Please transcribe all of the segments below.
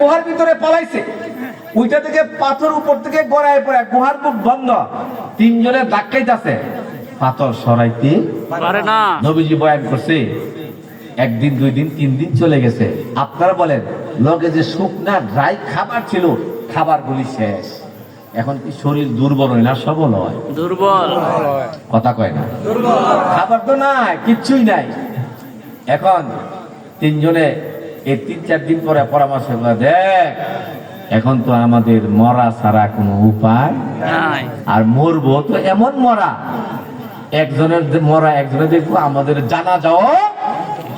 গুহার ভিতরে পালাইছে, ওইটা থেকে পাথর উপর থেকে গড়ায় পড়ে গুহার মুখ বন্ধ, তিনজনে ধাক্কাইতেছে, পাথর সরাইতে পারে না। নবীজি বয়ান করছে, একদিন, দুই দিন, তিন দিন চলে গেছে। আপনারা বলেন, লগে যে শুকনা ড্রাই খাবার ছিল, খাবারগুলি শেষ। এখন কি শরীর দুর্বল হয় না সবল হয়? দুর্বল। কথা কয় না, খাবার তো নাই, কিচ্ছুই নাই। এখন তিনজনে এই 3-4 দিন পরে পরামর্শ করে, দেখ এখন তো আমাদের মরা ছাড়া কোনো উপায় নাই, আর মরবো তো এমন মরা, একজনের মরা একজনের দেখবো, আমাদের জানা যাওয়া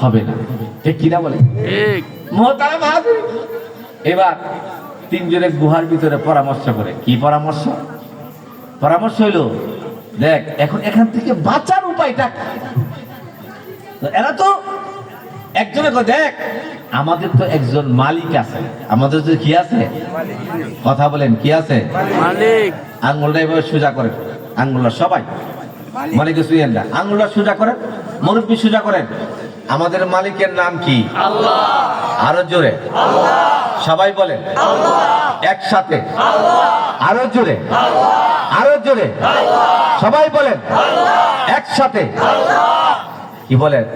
হবে না, ঠিক কিনা বলে? এবার তিনজনে গুহার ভিতরে পরামর্শ করে, কি পরামর্শ? পরামর্শ হইলো, দেখ এখন এখান থেকে বাঁচার উপায়টা। এরা তো একজনে কয়, দেখ আমাদের তো একজন মালিক আছে, আমাদের তো কি আছে? কথা বলেন, কি আছে? মালিক। আঙ্গুলটা এভাবে সোজা করেন, আঙ্গুলটা সবাই মালিকের সুইয়েন না, আঙ্গুলটা সোজা করেন, মুরব্বী সোজা করেন। আমাদের মালিকের নাম কি? আল্লাহ। আরো জোরে আল্লাহ। সবাই বলেন আল্লাহ, একসাথে আল্লাহ। আরো জোরে আল্লাহ, আরো জোরে আল্লাহ। সবাই বলেন আল্লাহ, একসাথে আল্লাহ। কি বলেন?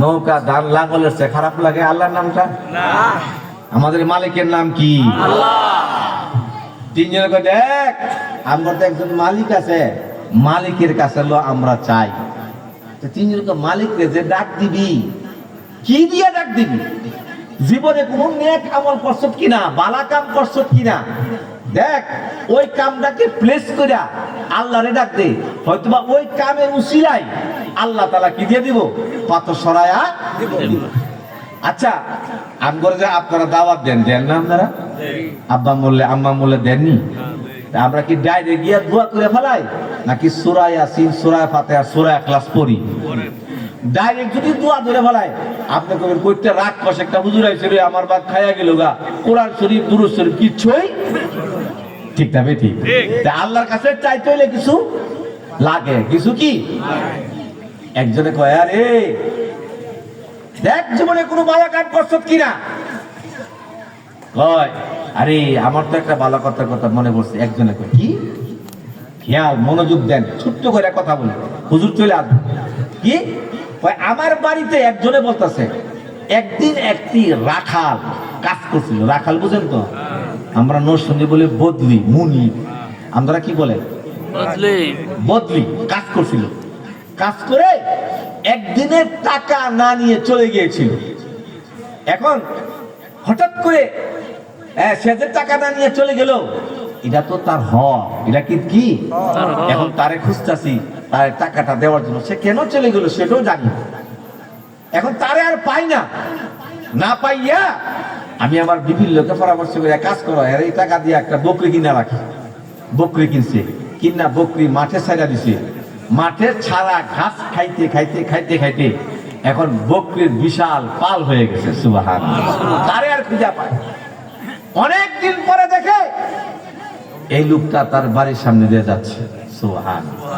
নৌকা ধান লাঙ্গলের চেয়ে খারাপ লাগে আল্লাহর নামটা? না। আমাদের মালিকের নাম কি? আল্লাহ। তিনজনে কয়, দেখ আমার তো একজন মালিক আছে, মালিকের কাছে আমরা চাই। তিনজনকে মালিককে যে ডাক দিবি, কি দিয়ে ডাক দিবি? জীবনে কোন নেক আমল করছ কিনা, বালা কাম করছ কিনা, দেখ ওই কামটাকে প্লেস কইরা আল্লাহরে ডাক দে, হয়তোবা ওই কামের উসিলায় আল্লাহ তাআলা কি দিয়ে দিব? পাথর সরায়া দিব। আচ্ছা, আমগরে যে আপনারা দাওয়াত দেন, দেন না আপনারা? আব্বা বললে আম্মা বললে দেননি? আমরা কি ডাইরেক্ট গিয়া দোয়া করে ফেলাই, নাকি সূরা ইয়াসিন, সূরা ফাতিহা, সূরা ইখলাস পড়ি? ডাইরেক্ট যদি দোয়া ধরে ফেলাই, আপনি কবেন কইতে রাগ কষে একটা হুজুর আইছে রে, আমার বাদ খাইয়া গেল গা, কোরআন শরীফ, দুরূদ শরীফ কিচ্ছুই ঠিক না? ঠিক। তা আল্লাহর কাছে চাইতে হইলে কিছু লাগে, কিছু কি? একজনে কয়, আরে দেখ জীবনে কোনো ভালো কাজ করছ কিনা? কয়, আরে আমার তো একটা ভালো কথার কথা মনে পড়ছে। একজনে কয়, কি? খেয়াল মনোযোগ দেন, ছোট্ট করে কথা বলি, হুজুর চলে আসবে। কি? আমার বাড়িতে একজনে বলতেছে, একদিন একটি রাখাল কাজ করছিল। রাখাল বুঝেন তো? আমরা নরসিংদী বলে বদলি, মুনি, আমরা কি বলে? বদলি। বদলি কাজ করছিল। কাজ করে একদিনের টাকা না নিয়ে চলে গিয়েছিল। এখন হঠাৎ করে সে যে টাকা না নিয়ে চলে গেল, এটা তো তার হক, এটা কি? এখন তারে খুঁজতাছি, তার টাকাটা দেওয়ার জন্য। সে কেন চলে গেল সেটাও জানি। এখন তারে আর পাই না, না পাইয়া আমি আমার বিভিন্ন লোকে পরামর্শ করে, কাজ করো, এর এই টাকা দিয়ে একটা বকরি কিনা রাখি। বকরি কিনছে, কিনা বকরি মাঠে ছাড়া দিছে। মাঠে ছাড়া ঘাস খাইতে খাইতে খাইতে খাইতে এখন বকরির বিশাল পাল হয়ে গেছে। সুবহানাল্লাহ। তারে আর খুঁজা পায়। অনেকদিন পরে দেখে এই লোকটা তার বাড়ির সামনে দিয়ে যাচ্ছে। সুবহানাল্লাহ।